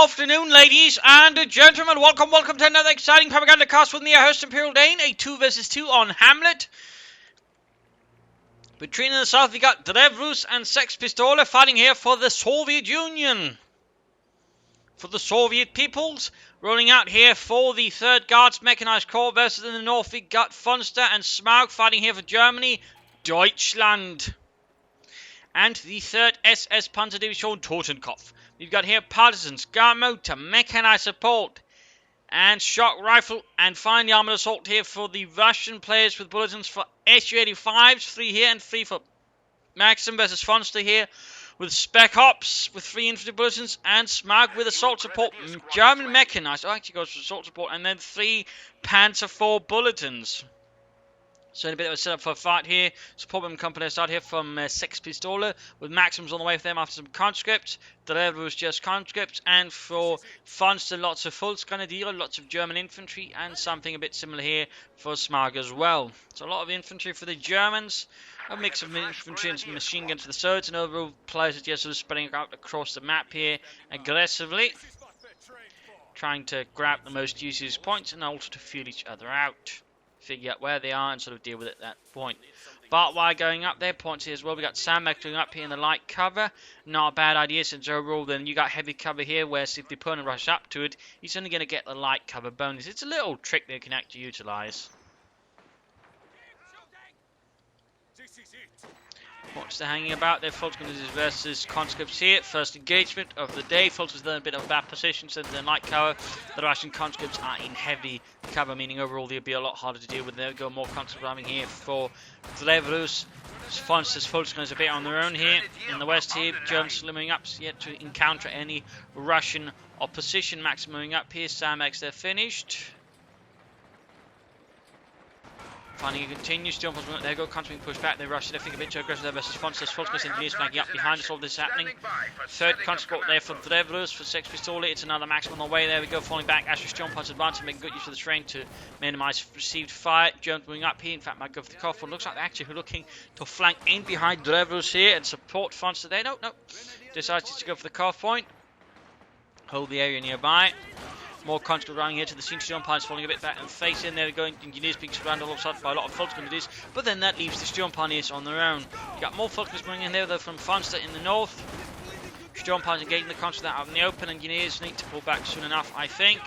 afternoon, ladies and gentlemen. Welcome to another exciting Propagandacast with me, your host, Imperial Dane. A 2 vs 2 on Hamlet. Between in the south, we got Drevrus and Sexpistole fighting here for the Soviet Union. For the Soviet peoples. Rolling out here for the 3rd Guards Mechanized Corps versus in the north, we got Vonster and Smaug fighting here for Germany, Deutschland. And the 3rd SS Panzer Division Totenkopf. We've got here partisans, guard motor, mechanized support, and shock rifle, and finally armored assault here for the Russian players with bulletins for Su-85s, 3 here and 3 for Maxim versus Vonster here with Spec Ops with 3 infantry bulletins, and Smaug with assault support, German mechanized, actually goes for assault support, and then 3 Panzer IV bulletins. So a bit of a setup for a fight here. Support them company start here from Sexpistole with Maxims on the way for them after some conscripts. Drevrus just conscripts, and for Vonster lots of full grenadier, lots of German infantry, and something a bit similar here for Smaug as well. So a lot of infantry for the Germans, a mix of infantry and some machine guns for the Swords, and overall players are just sort of spreading out across the map here aggressively, trying to grab the most useless points and also to feel each other out. Figure out where they are and sort of deal with it at that point. But while going up there, points here as well. We got Smaug going up here in the light cover. Not a bad idea since overall then you got heavy cover here, where if the opponent rushes up to it, he's only going to get the light cover bonus. It's a little trick they can actually utilize. What's the hanging about there? Fulton versus conscripts here. First engagement of the day. Fulton's then a bit of a bad position, so they're in light cover. The Russian conscripts are in heavy cover, meaning overall they'll be a lot harder to deal with. There we go, more conscripts arriving here for Drevrus. Fonster's Fulton is a bit on their own here. In the west here, Germans slimming up yet to encounter any Russian opposition. Max moving up here. Samax, they're finished. Finding it continues, jump on there, go, constant push back, they rush it, I think a bit too aggressive there versus Vonster. Fulton's engineers flanking up behind us, all this happening. 3rd conscript there for Drevrus, for Sexpistole, it's another Maxim on the way, there we go, falling back, Asher's jump on advancing, making good use of the terrain to minimise received fire. Germans moving up here, in fact might go for the cough, but looks like they're actually looking to flank in behind Drevrus here and support Vonster there. No, decides to go for the cough point, hold the area nearby. More conscripts running here to the Shinshi Umpires, falling a bit back and face in there, going engineers being surrounded alongside by a lot of Fulton grenadiers, but then that leaves the Sturmpioneers on their own. You got more Fultons coming in there though from Vonster in the north. Sturmpioneers engaging the conscripts out in the open, engineers need to pull back soon enough, I think.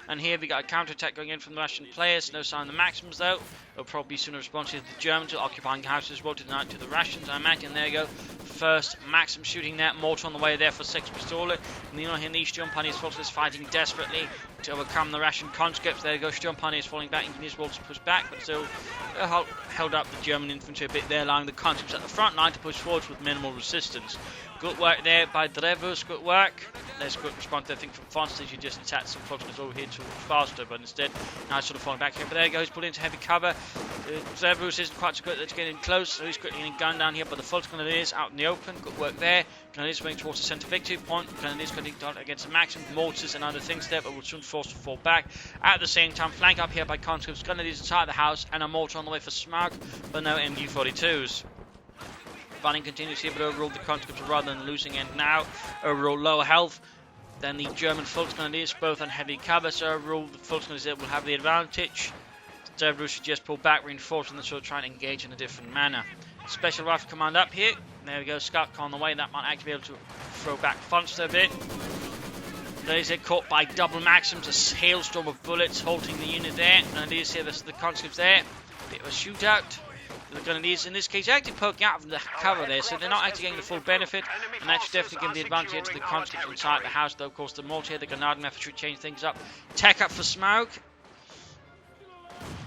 And here we got a counter-attack going in from the Russian players, no sign of the Maxims though. They'll probably sooner respond to the Germans occupying houses, well tonight to the Russians, I imagine. There you go. First Maxim shooting that, mortar on the way there for Sexpistole. And you know here these Sturmpioneers forces fighting desperately to overcome the Russian conscripts. There you go, Sturmpioneers falling back, engineers will to push back, but still held up the German infantry a bit there, allowing the conscripts at the front line to push forwards with minimal resistance. Good work there by Drevrus, good work. There's a good response, I think, from Vonster. You just attacked some Fultons over here too faster, but instead, now sort of falling back here. But there he goes, pulled into heavy cover. Drevrus isn't quite so good at getting close, so he's quickly getting gunned down here, but the Fulton Grenadiers out in the open. Good work there. Grenadiers moving towards the centre victory point. Grenadiers going against the Maxim, mortars and other things there, but will soon force to fall back. At the same time, flanked up here by conscripts, Grenadiers inside the house, and a mortar on the way for Smaug, but no MG-42s. Fighting continues here, but overall the conscripts are rather than losing end now. Overall lower health than the German Volksgrenadiers, both on heavy cover, so overall the Volksgrenadiers will have the advantage. Drevrus should just pull back, reinforcing the sort of trying to engage in a different manner. Special Rifle Command up here. There we go, Scout on the way, that might actually be able to throw back Vonster a bit. They get caught by double Maxims, a hailstorm of bullets halting the unit there. And you see the conscripts there, bit of a shootout. The Grenadiers in this case actually poking out from the cover there, so they're not actually getting the full benefit, and that should definitely give the advantage here to the conscripts inside the house, though of course the mortar here, the grenade method should change things up. Tech up for Smaug.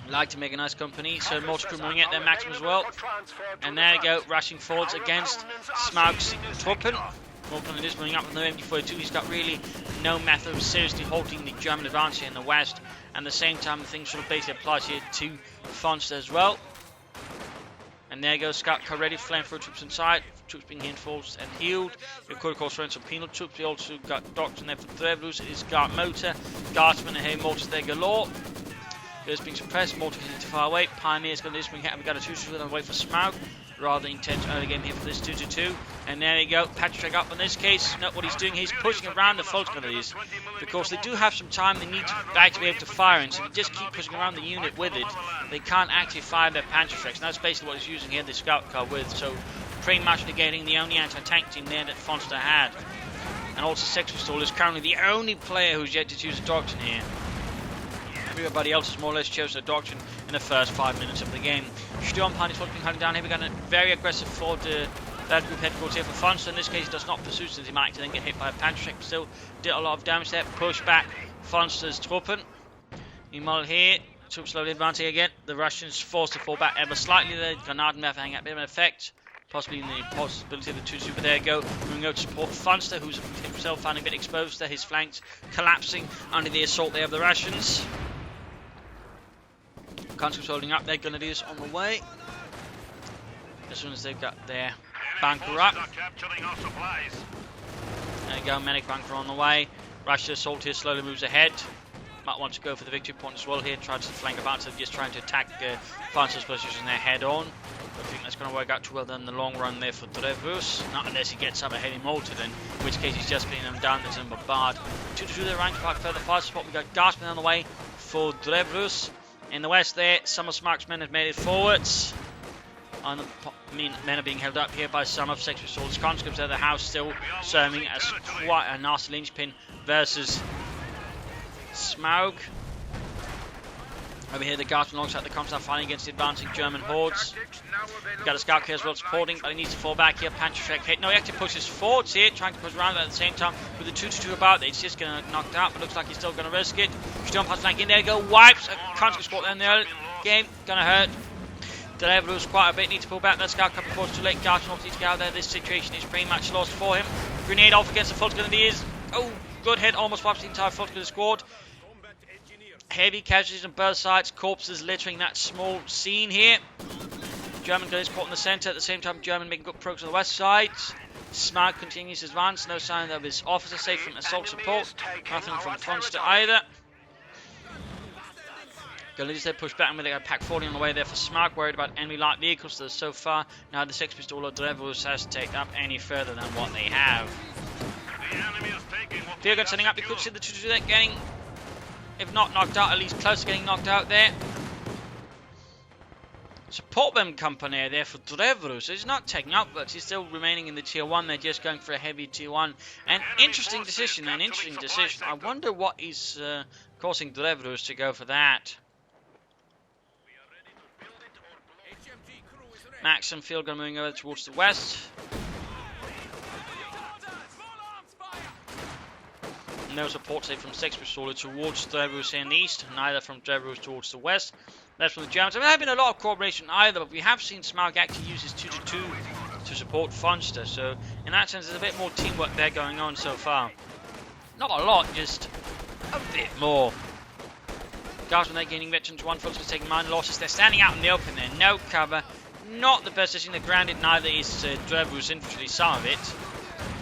Like to make a nice company, so mortar crew moving at their maximum as well. And there you go, rushing forwards against Smaug's Truppen. More Grenadiers moving up with no MG-42. He's got really no method of seriously halting the German advance here in the west, and at the same time the thing sort of basically applies here to Vonster as well. And there goes Scout car ready, flamethrower troops inside, troops being reinforced and healed. You could of course run some penal troops. We also got doctors there for Drevrus. It is guard motor, guardsmen and here mortars there galore. Goes being suppressed, mortar hitting too far away. Pioneers going to this wing hit, and we got a 2-shooter on the way for Smaug. rather intense early game here for this 2-2-2. And there we go, Patrick up in this case. Note what he's doing, he's pushing around the Volksgrenadiers because they do have some time they need to be able to fire, and so if you just keep pushing around the unit with it, they can't actually fire their Panzerschrecks. And that's basically what he's using here the scout car with, so pretty much negating the only anti-tank team there that Vonster had. And also Sexpistole is currently the only player who's yet to choose a doctrine here. Everybody else has more or less chosen a doctrine in the first 5 minutes of the game. Sturmpan is being hunted down here. We've got a very aggressive forward third group headquarters here for Vonster. In this case, he does not pursue since he might then get hit by a Panzerschreck. Still did a lot of damage there. Push back Vonster's Truppen. Meanwhile here, troops slowly advancing again. The Russians forced to fall back ever slightly there. Granadenwerfer having a bit of an effect. Possibly in the possibility of the 2-2, but there you go. Moving over to support Vonster, who's himself finding a bit exposed there. His flanks collapsing under the assault there of the Russians. Conscripts holding up their Grenadiers on the way. As soon as they've got their bunker up. There you go, medic bunker on the way. Russia's assault here slowly moves ahead. Might want to go for the victory point as well here. Try to flank about, so just trying to attack Vonster's position there head on. I think that's going to work out too well in the long run there for Drevrus. Not unless he gets up ahead in Malta, then, in which case he's just being them down there and bombard. 2-2 their rank back further far spot. We've got Gaspin on the way for Drevrus. In the west there, some of Smaug's men have made it forwards. And the men are being held up here by some of Sexpistole's conscripts at the house, still serving as quite a nasty linchpin versus Smaug. Over here, the Guardsmen alongside the comms are fighting against the advancing German hordes. We've got a scout here as well supporting, but he needs to fall back here. Panzerschreck hit. No, he actually pushes forwards here, trying to push around at the same time with the 2-2 about. It's just going to get knocked out, but looks like he's still going to risk it. Sturmpan's flank in there, go wipes. A conscript spot there in the early game, going to hurt. Drevrus quite a bit, need to pull back. That scout coming forward too late. Guardsmen needs to get out there. This situation is pretty much lost for him. Grenade off against the Volksgrenadiers. Oh, good hit, almost wipes the entire Volksgrenadier squad. Heavy casualties on both sides, corpses littering that small scene here. German grenadiers caught in the centre, at the same time German making good progress on the west side. Smaug continues his advance, no sign of his officer safe from assault support. Nothing from Vonster either. Grenadiers they push back and they got pack 40 on the way there for Smaug, worried about enemy light vehicles so far. Now the Sexpistole or Drevrus has to take up any further than what they have. Field gun setting up, you could see the 2-2 there getting, if not knocked out, at least close to getting knocked out there. Support them company there for Drevrus. He's not taking up, but he's still remaining in the tier 1. They're just going for a heavy tier 1. An interesting decision, I wonder what is causing Drevrus to go for that. Maxim field gun moving over towards the west. No support say from Sexpistole towards Drevrus in the east, neither from Drevrus towards the west. That's from the Germans. There hasn't been a lot of cooperation either, but we have seen Smaug actually use his 2-2 to support Vonster, so in that sense there's a bit more teamwork there going on so far. Not a lot, just a bit more. Guardsmen they're gaining veterans, one Vonster's taking minor losses. They're standing out in the open there, no cover. Not the best position, they're grounded, neither is Drevrus infantry, some of it.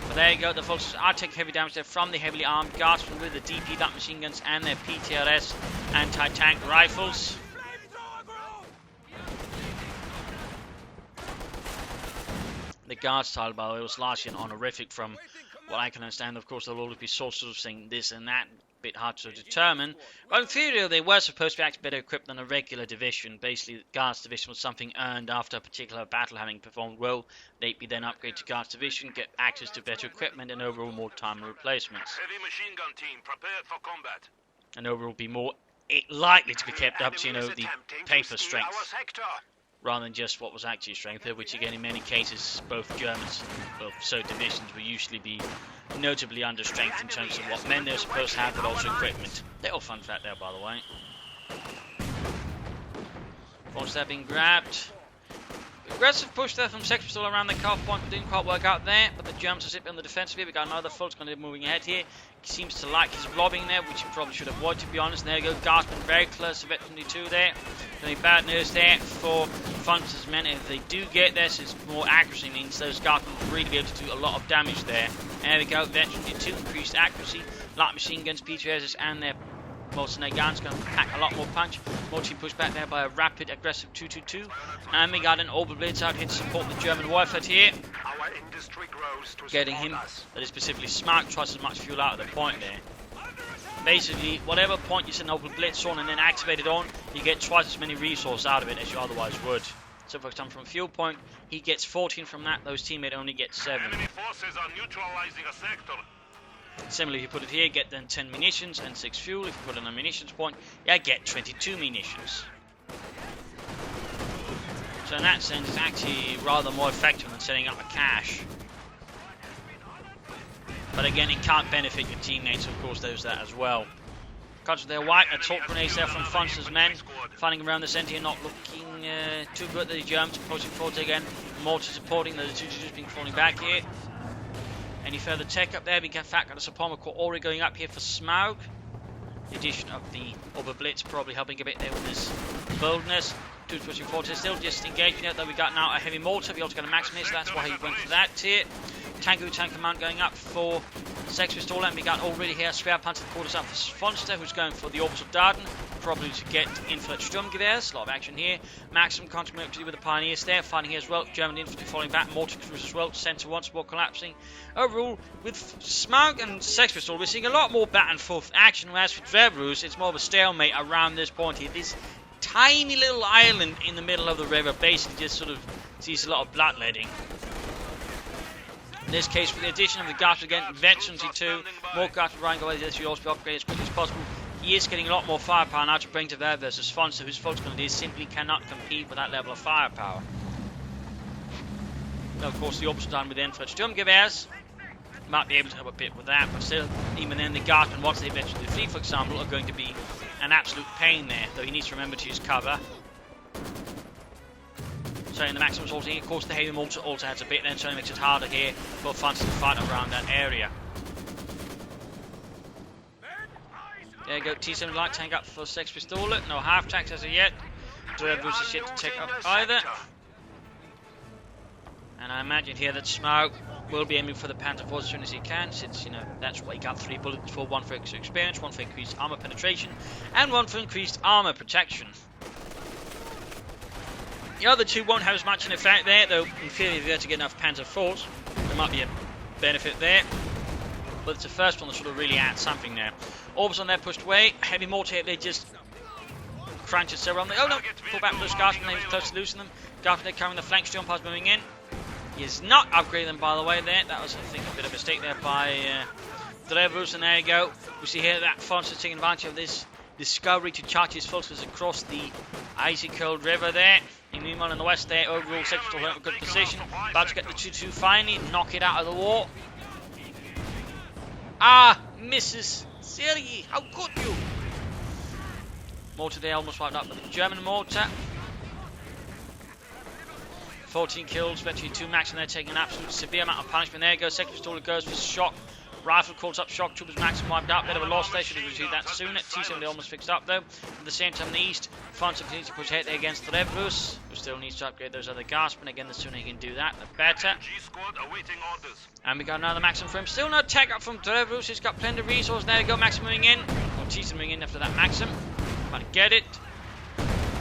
But there you go, the Volks are taking heavy damage there from the heavily armed Guardsmen with the DP light machine guns and their PTRS anti-tank rifles. The guard style, by the way, was largely honorific from what I can understand. Of course, there'll always be sources of saying this and that, a bit hard to determine. But in theory, they were supposed to be actually better equipped than a regular division. Basically, the Guards Division was something earned after a particular battle having performed well. They'd be then upgraded to Guards Division, get access to better equipment, and overall more time replacements. Heavy machine gun team prepared for combat. And overall be more likely to be kept up to, you know, the paper strength, rather than just what was actually strength, which again in many cases both Germans, so divisions will usually be notably under strength in terms of what men they're supposed to have, but also equipment. Little fun fact there, by the way. Vonster being grabbed. Aggressive push there from Sexpistole around the cuff point, but didn't quite work out there. But the Germans are zipping on the defensive here. We got another Volksgrenadier moving ahead here. He seems to like his blobbing there, which he probably should avoid, to be honest. There you go, Guardsmen very close to veteran 2 there. Only bad news there for Vonster's men. If they do get this, it's more accuracy, means those Guardsmen will really be able to do a lot of damage there. There we go, veteran 2 increased accuracy, light machine guns, PTRS, and their Most of their guns going to pack a lot more punch. Multi pushed back there by a rapid, aggressive 222. And we got an Oberblitz out here to support the German warfare here. Our industry grows to Getting him, that is specifically Smaug, twice as much fuel out of the point there. Basically, whatever point you send an Oberblitz on and then activate it on, you get twice as many resources out of it as you otherwise would. So for example, from fuel point, he gets 14 from that, those teammates only get 7. Enemy forces are neutralizing a sector. Similarly, if you put it here, get then 10 munitions and 6 fuel. If you put it on a munitions point, yeah, get 22 munitions. So in that sense, it's actually rather more effective than setting up a cache. But again, it can't benefit your teammates, of course, there's that as well. Cuts their white, assault grenades there from Vonster's men. Fighting around the centre here, not looking too good. The Germans pushing forward again. Mortar supporting, the two just being falling back here. Any further tech up there? We get fact got a Suprema Core already going up here for Smaug. The addition of the Oberblitz probably helping a bit there with his boldness. Dudes pushing forward, still just engaging it, though we got now a heavy mortar. We also got a Maximus, so that's why he went for that here. Tango tank command going up for Sexpistole, and we got already here Schwerpanzer quarters up for Vonster, who's going for the Orbital Darden, probably to get Infinite Sturmgewehrs. A lot of action here. Maximum continuity with the Pioneers there, fighting here as well. German infantry falling back, mortar crews as well. Center once more collapsing. Overall, with Smaug and Sexpistole, we're seeing a lot more back and forth action, whereas for Drevrus, it's more of a stalemate around this point here. This tiny little island in the middle of the river basically just sort of sees a lot of bloodletting. In this case, with the addition of the Garter again, Veterans 2, more Garter running away, this will also be upgraded as quickly as possible. He is getting a lot more firepower now to bring to bear versus Vonster, whose focus on this simply cannot compete with that level of firepower. Now, of course, the Orbital done with Infinite Sturmgewehrs. Might be able to help a bit with that, but still, even then, the Garter, once they eventually defeat, for example, are going to be an absolute pain there, though he needs to remember to use cover. So in the Maximus also, of course the heavy mortar also adds a bit then, so it makes it harder here for Vonster to fight around that area. There you go, T7 light tank up for Sexpistole, no half tanks as of yet. Drevrus is yet to take up either. And I imagine here that Smaug will be aiming for the Panther Force as soon as he can, since, you know, that's what he got 3 bullets for, 1 for extra experience, 1 for increased armor penetration, and 1 for increased armor protection. The other two won't have as much an effect there, though in theory if you had to get enough Panther Force, there might be a benefit there. But it's the first one that sort of really adds something there. Orbs on there pushed away, heavy mortar here, they just crunch it several on the... Oh no! Pull back Bush Garson, they was close to losing them. Garson there carrying the flank, Sturmpars moving in. He is not upgrading them, by the way, there. That was, I think, a bit of a mistake there by Drevrus, and there you go. We see here that Vonster taking advantage of this discovery to charge his forces across the icy cold river there. And meanwhile, in the west there, overall, Sexpistole in a good position. About to get the 2-2 finally, knock it out of the war. Ah, misses. Sergei, how could you? Mortar there almost wiped up with the German mortar. 14 kills, eventually 2 max, and they're taking an absolute severe amount of punishment. There goes Sexpistole, goes for shock. Rifle calls up shock troopers, max wiped out. Bit of a loss there, should have received that sooner. T7 they almost fixed up though. At the same time, in the east, Vonster continues to push ahead there against Drevrus, who still needs to upgrade those other Gaspmen. Again, the sooner he can do that, the better. And we got another Maxim for him. Still no tech up from Drevrus. He's got plenty of resources. There you go, Maxim moving in. Well, T7 moving in after that Maxim. Trying to get it.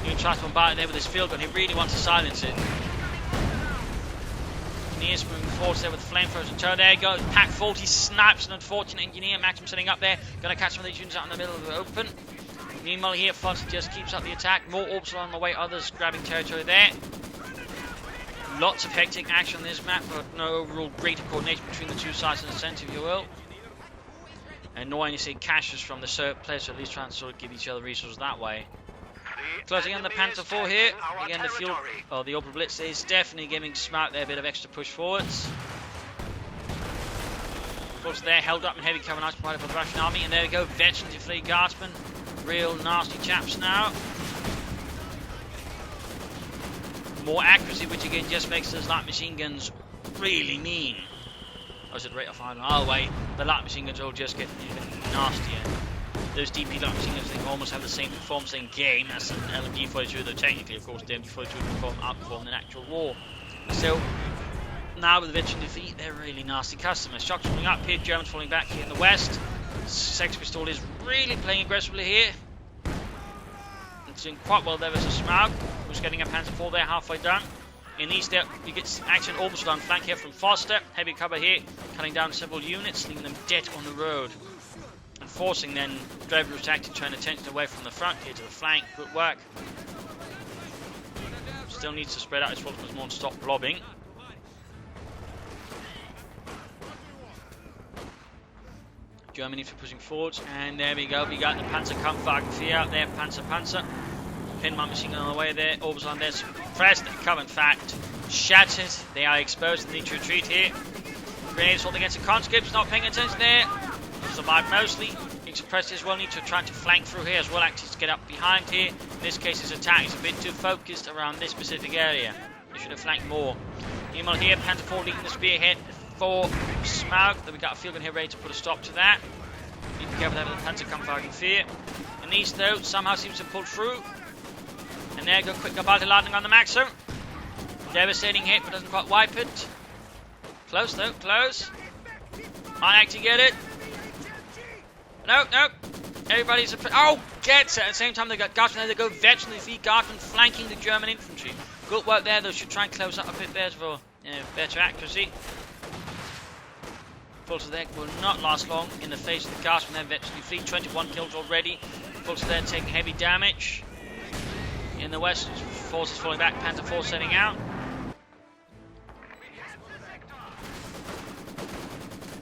He tries to bombard it there with his field, but he really wants to silence it. Engineers moving forward there with flamethrowers and tow. There you go. Pack 40 snipes an unfortunate engineer. Maxim setting up there. Going to catch some of these units out in the middle of the open. Meanwhile here, Vonster just keeps up the attack. More orbs on the way. Others grabbing territory there. Lots of hectic action on this map, but no overall greater coordination between the two sides in the centre, if you will. And nor any see caches from the players, so at least trying to sort of give each other resources that way. Closing in the Panther 4 here. Again, the fuel, or the Oberblitz is definitely giving Smaug there a bit of extra push forwards. Of course, they're held up in heavy cover nice provided by the Russian army. And there we go, veterans of 3 Guardsmen. Real nasty chaps now. More accuracy, which again just makes those light machine guns really mean. I was at rate of fire all the way. The light machine guns will just get even nastier. Those DP light machine guns, they almost have the same performance in game as an LMG-42, though technically, of course, the MG-42 outperform in actual war. So, now with the veteran defeat, they're really nasty customers. Shocks falling up here, Germans falling back here in the west. Sexpistole is really playing aggressively here. It's doing quite well there versus Smaug, who's getting a Panzer IV there halfway done. In these there, you get action also on flank here from Vonster. Heavy cover here, cutting down several units, leaving them dead on the road. And forcing then Drevrus to actually turn attention away from the front here to the flank. Good work. Still needs to spread out his forces more and stop blobbing. Germany for pushing forwards, and there we go. We got the Panzerkampfwagen out there, Panzer. Pinman machine gun on the way there. Orbs on there, suppressed. Cover in fact shattered. They are exposed and need to retreat here. Grenades holding against the conscripts, not paying attention there. Survived mostly. Being suppressed as well. Need to try to flank through here as well, actually to get up behind here. In this case, his attack is a bit too focused around this specific area. He should have flanked more. Meanwhile here, Panzer IV leading the spearhead for Smaug. Then we got a field gun here ready to put a stop to that. Need to be careful there with the Panzerkampfwagen 4. And these though somehow seems to pull through. And there go quick Gabaldi landing on the Maxim. Devastating hit, but doesn't quite wipe it. Close though, close. Might actually get it. No. Everybody's gets it. At the same time they got Guardsmen there, they go veteran defeat Guardsmen flanking the German infantry. Good work there though, should try and close up a bit there for better accuracy. Pulse there will not last long in the face of the Guardsmen there, veteran defeat. 21 kills already. Pulse there taking heavy damage. In the west, forces falling back, Panzer IV setting out.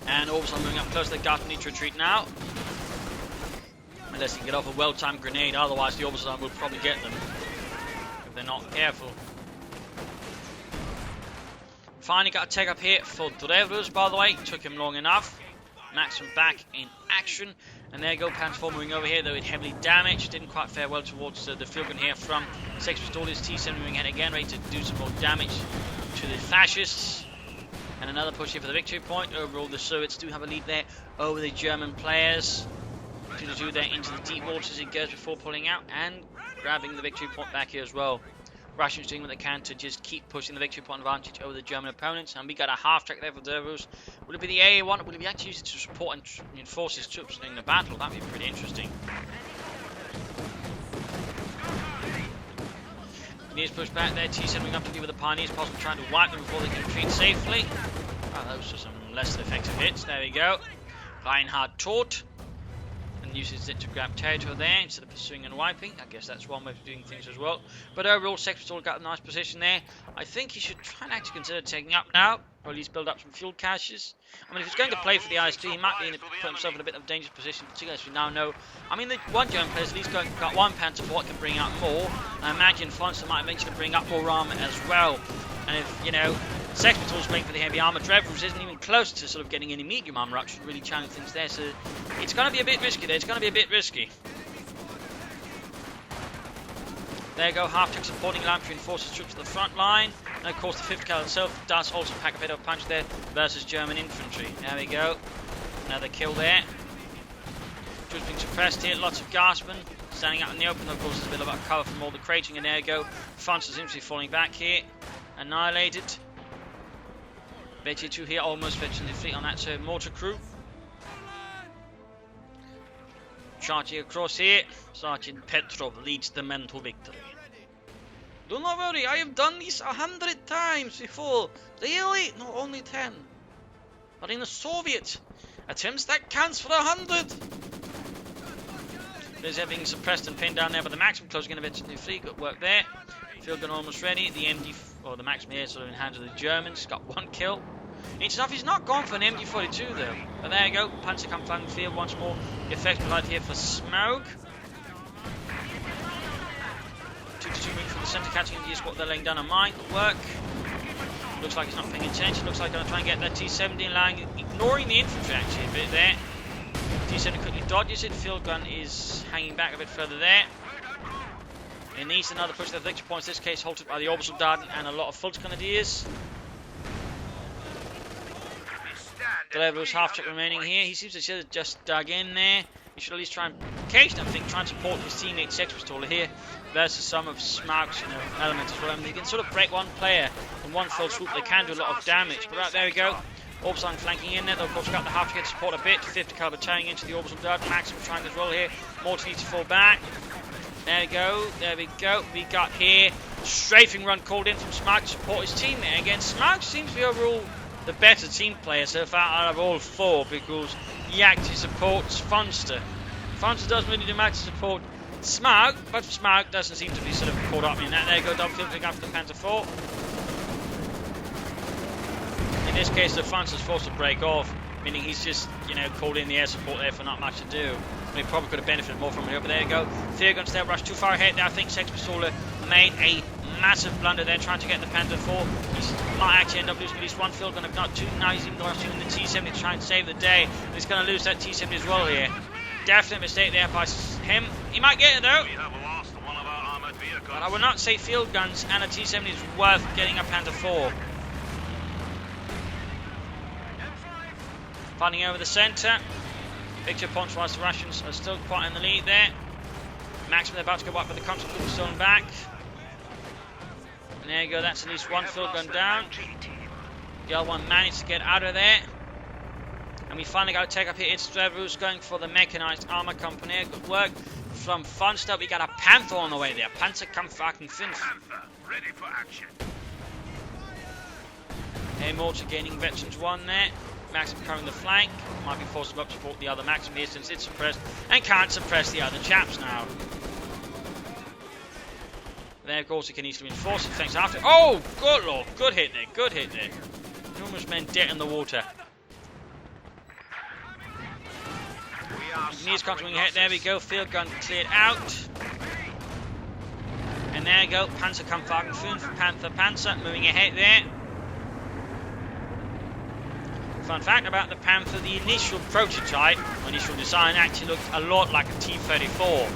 And Orbison moving up close, the Guardsmen need to retreat now. Unless they can get off a well-timed grenade, otherwise the Orbison will probably get them. If they're not careful. Finally got a take up here for Drevrus, by the way. Took him long enough. Maxim back in action. And there you go, Panzer IV moving over here, though it heavily damaged. Didn't quite fare well towards the field gun here from Sexpistole. T7 moving ahead again, ready to do some more damage to the fascists. And another push here for the victory point. Overall, the Soviets do have a lead there over the German players. 2-2 there into the deep waters it goes before pulling out and grabbing the victory point back here as well. Russians doing what they can to just keep pushing the victory point advantage over the German opponents. And we got a half track there for Drevrus. Will it be the AA1? Will it be actually used to support and reinforce his troops in the battle? That'd be pretty interesting. Pioneers push back there. T7 moving up to deal with the Pioneers, possibly trying to wipe them before they can retreat safely. Oh, those are some less than effective hits. There we go. Reinhard Tort. And uses it to grab territory there instead of pursuing and wiping. I guess that's one way of doing things as well. But overall, Sexpistole got a nice position there. I think he should try and actually consider taking up now, or at least build up some fuel caches. I mean, if he's going to play for the ISG, he might be put himself in a bit of a dangerous position, particularly as we now know. I mean, the one German player at least got one Panzer IV can bring up more. And I imagine Vonster might eventually bring up more armor as well. And if, you know, Sexpistole's playing for the heavy armor, Drevrus isn't even close to sort of getting any medium armor up, should really challenge things there. So it's going to be a bit risky there. It's going to be a bit risky. There you go, half-track supporting infantry and forces troops to the front line. And of course the 5th Cavalry itself does also pack a bit of a punch there versus German infantry. There we go. Another kill there. Troops being suppressed here, lots of Guardsmen standing out in the open. Of course there's a bit of a cover from all the crating, and there you go. France's infantry falling back here. Annihilated. BT2 here, almost veteran defeat on that mortar crew. Charging across here, Sergeant Petrov leads the men to victory. Do not worry, I have done this 100 times before. Really? No, only 10. But in the Soviet attempts, that counts for 100. There's everything suppressed and pinned down there, but the Maxim closing in a bit free. Good work there. Field gun almost ready. The MD, or the Maxim here, sort of in hands of the Germans. Got one kill. Interesting enough, he's not gone for an MD42 though. But there you go. Panzerkampfwagen field once more. Effective light here for Smaug. 2-2 move from the centre, catching the squad. They're laying down a mine. Good work. Looks like he's not paying attention. Looks like they're going to try and get that T-70 line, ignoring the infantry actually a bit there. T-70 quickly dodges it. Field gun is hanging back a bit further there. It needs another push to the victory points. In this case, halted by the Obersoldaten and a lot of Volksgrenadiers. Drevrus half-track remaining here. He seems to have just dug in there. He should at least try and, occasionally I think, try and support his teammate Sexpistole here versus some of Smaug's elements as well. I mean, they can sort of break one player in one fell swoop. They can do a lot of damage. But right, there we go. Orbital flanking in there, though of course we've got the half to get support a bit. 50 caliber turning into the orbital dart. Maximum trying as well here. Mortar needs to fall back. There we go, there we go. We got here strafing run called in from Smaug to support his teammate. Again, Smaug seems to be overall the better team player so far out of all four because he actually supports Vonster. Vonster doesn't really do much to support Smaug, but Smaug doesn't seem to be sort of caught up in that. There you go, double flipping after the Panther 4. In this case, the Vonster's forced to break off, meaning he's just, you know, called in the air support there for not much to do. He probably could have benefited more from it, but there you go. Fear guns there, rush too far ahead there. I think Sexpistole made a massive blunder there trying to get the Panther 4. He might actually end up losing at least one field gun, if not two. Now he's even rushing in the T-70 to try and save the day. He's going to lose that T-70 as well here. Definite mistake there by him. He might get it though. We have lost one of our armored vehicles. But I would not say field guns and a T-70 is worth getting a Panther 4. Fighting over the centre. Picture points whilst the Russians are still quite in the lead there. Maximum, they're about to go up, but the constant is stolen back. And there you go, that's at least one field gun down. The other one managed to get out of there. And we finally got to take up here. It's Drevrus going for the mechanized armor company. Good work from Vonster. We got a Panther on the way there. Panzerkampfwagen 5. Ready for action. Air mortar gaining veterans 1 there. Maxim covering the flank. Might be forced to go up to support the other Maxim here since it's suppressed. And can't suppress the other chaps now. There, of course, he can easily reinforce it. Thanks after. Oh, good lord. Good hit there. Good hit there. Numerous men dead in the water. Knees controlling ahead. There we go. Field gun cleared out. And there you go. Panzerkampfwagen 5. Panzer moving ahead there. Fun fact about the Panther, the initial prototype, initial design actually looked a lot like a T-34.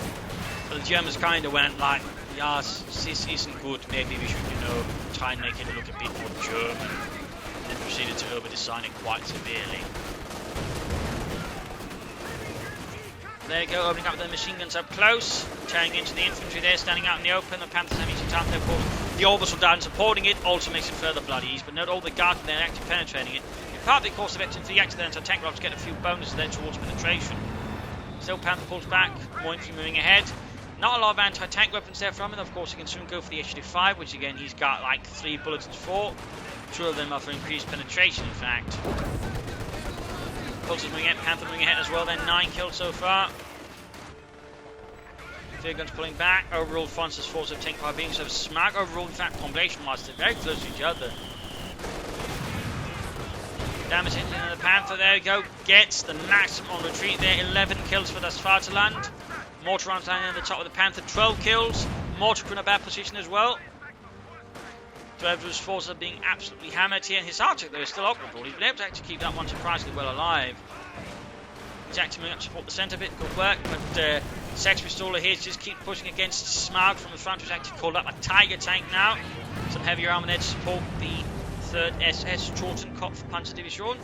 But the Germans kind of went like, yes, this isn't good, maybe we should, you know, try and make it look a bit more German. And then proceeded to over-design it quite severely. There you go, opening up the machine guns up close, tearing into the infantry there, standing out in the open. The Panthers having some time there, of course. The orbital dart supporting it also makes it further bloody, but not all the guards there actually penetrating it. Partly, of course, the veterans for the accident anti-tank rifles get a few bonuses there towards penetration. Still, Panther pulls back, more infantry moving ahead. Not a lot of anti-tank weapons there from him. Of course, he can soon go for the HD5, which again he's got like 3 bulletins for. 2 of them are for increased penetration, in fact. Pulse is moving ahead, Panther moving ahead as well. Then 9 killed so far. Fear guns pulling back. Overall, Vonster's force have taken by being so Smaug. Overall, in fact, combination-wise, they're very close to each other. Damage into the Panther, there we go, gets the maximum on retreat there, 11 kills for Das Vaterland. Mortar runs down at the top of the Panther, 12 kills. Mortar in a bad position as well. Drevrus' forces are being absolutely hammered here, and his Arctic though is still operable. He's been able to actually keep that one surprisingly well alive. He's actually moving up to support the centre bit, good work, but Sexpistole here just keep pushing against Smaug from the front, who's actually called up a Tiger tank now. Some heavier armour there to support the 3rd SS Totenkopf Panzer Division.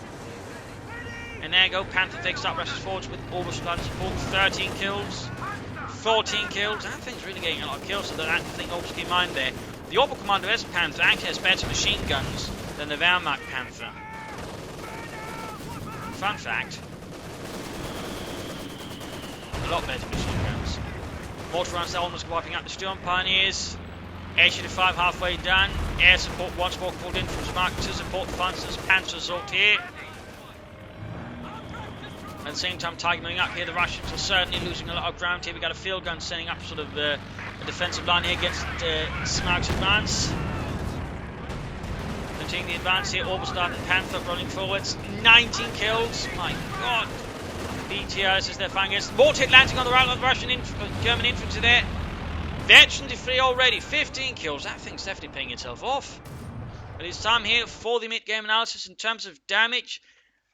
And there you go, Panther takes up, rushes forwards with orbital dart support, 13 kills, 14 kills. That thing's really getting a lot of kills, so that thing also keep in mind there. The Orbital Commander S Panther actually has better machine guns than the Wehrmacht Panther. Fun fact. A lot better machine guns. Mortar runs there, almost wiping out the Sturm Pioneers. HD5 halfway done. Air support once more called in from Smaug to support Vonster's Panzer assault here. At the same time, Tiger moving up here. The Russians are certainly losing a lot of ground here. We've got a field gun setting up sort of a defensive line here against Smaug's advance. Continuing the advance here. Orbital Dart and Panther rolling forwards. 19 kills. My god. BTRs as they're fighting against. Mortar hit landing on the right of the Russian German infantry there. Veteran free already, 15 kills. That thing's definitely paying itself off. But it's time here for the mid-game analysis in terms of damage.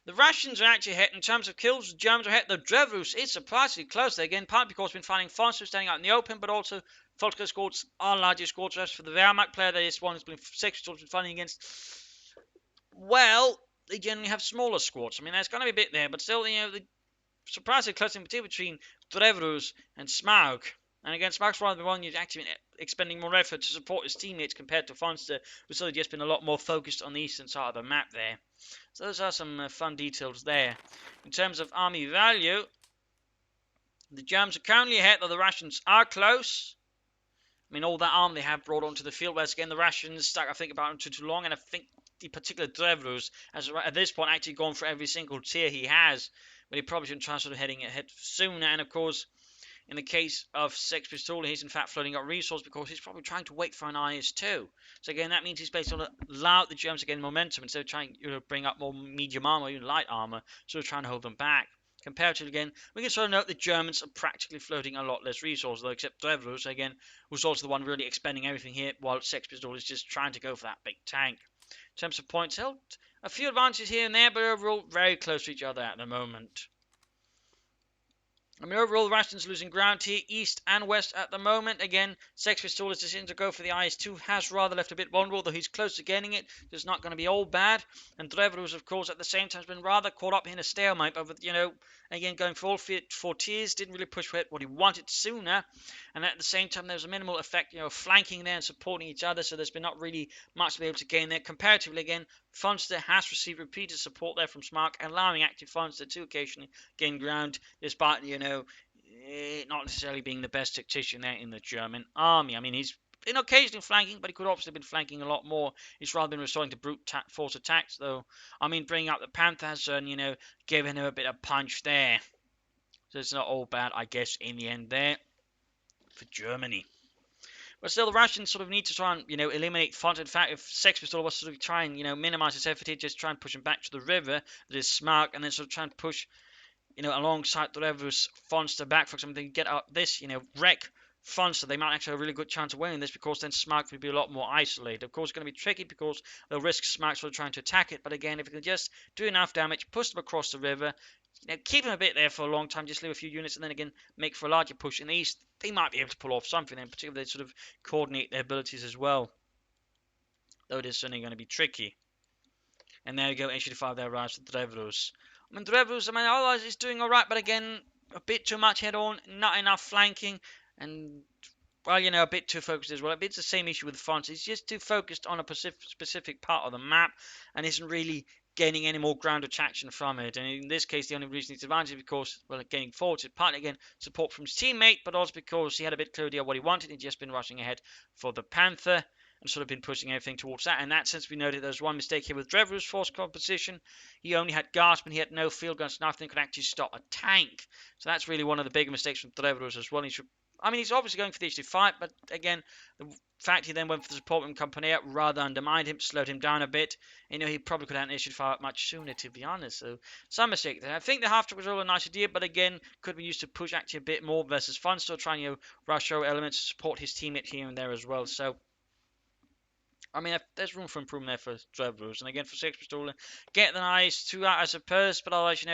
The Russians are actually ahead in terms of kills. The Germans are ahead. The Drevrus is surprisingly close there again, partly because we've been finding Vonster standing out in the open, but also Volker squads are larger squads. As for the Wehrmacht player, there is one who's been Sexpistole been fighting against. Well, they generally have smaller squads. I mean, there's going to be a bit there, but still, you know, the surprisingly close in between Drevrus and Smaug. And again, Smaug's rather the one you'd actually been expending more effort to support his teammates compared to Vonster, who's sort of just been a lot more focused on the eastern side of the map there. So those are some fun details there. In terms of army value, the Germans are currently ahead, though the Russians are close. I mean, all that arm they have brought onto the field, whereas again the Russians stuck, I think, about too long, and I think the particular Drevrus has at this point actually gone for every single tier he has, but he probably shouldn't try sort of heading ahead sooner. And of course, in the case of Sexpistole, he's in fact floating up resource because he's probably trying to wait for an IS-2. So again, that means he's basically allowed the Germans to gain momentum instead of trying to bring up more medium armor, even light armor, sort of trying to hold them back. Comparatively, again, we can sort of note the Germans are practically floating a lot less resources, though, except Drevrus, again, who's also the one really expending everything here, while Sexpistole is just trying to go for that big tank. In terms of points held, a few advantages here and there, but overall, very close to each other at the moment. I mean, overall, the Russians losing ground here, east and west at the moment. Again, Sexpistole's decision to go for the IS-2 has rather left a bit vulnerable, though he's close to getting it. So it's not going to be all bad. And Drevrus, of course, at the same time, has been rather caught up in a stalemate. But, again, going for all four tiers, didn't really push for it what he wanted sooner. And at the same time, there's a minimal effect, flanking there and supporting each other. So there's been not really much to be able to gain there. Comparatively, again, Vonster has received repeated support there from Smaug, allowing active Vonster to occasionally gain ground, despite, not necessarily being the best tactician there in the German army. I mean, he's been occasionally flanking, but he could obviously have been flanking a lot more. He's rather been resorting to brute force attacks, though. I mean, bringing up the Panther has, given him a bit of punch there. So it's not all bad, I guess, in the end there for Germany. But still, the Russians sort of need to try and, eliminate Vonster. In fact, if Sexpistole was to sort of try and, minimize his effort here, just try and push him back to the river, that is Smaug, and then sort of try and push, alongside Drevrus, Vonster back, for example, they get up this, wreck Vonster. They might actually have a really good chance of winning this, because then Smaug would be a lot more isolated. Of course, it's going to be tricky, because they'll risk Smaug sort of trying to attack it, but again, if you can just do enough damage, push them across the river, keep them a bit there for a long time, just leave a few units, and then again, make for a larger push in the east, they might be able to pull off something, and particularly they sort of coordinate their abilities as well. Though it is certainly going to be tricky. And there you go, H85 there arrives with Drevrus. I mean, Drevrus, otherwise he's doing alright, but again, a bit too much head on, not enough flanking, and, well, a bit too focused as well. It's the same issue with Vonster. He's just too focused on a specific part of the map, and isn't really gaining any more ground traction from it. And in this case, the only reason it's advantage is because, well, gaining forward is partly, again, support from his teammate, but also because he had a bit clear idea of what he wanted. He'd just been rushing ahead for the Panther, and sort of been pushing everything towards that. In that sense, we noted there's one mistake here with Drevrus' force composition. He only had Gasp, and he had no field guns, nothing could actually stop a tank. So that's really one of the bigger mistakes from Drevrus as well. He's obviously going for the HD5, but again, the fact he then went for the support from Compania rather undermined him, slowed him down a bit. He probably could have had an HD5 much sooner, to be honest. So, some mistake there. I think the half-track was all a nice idea, but again, could be used to push actually a bit more versus Vonster, trying, rush over elements to support his teammate here and there as well. So, there's room for improvement there for Drevrus. And again, for Sexpistole, get the IS-2 out, I suppose, but otherwise,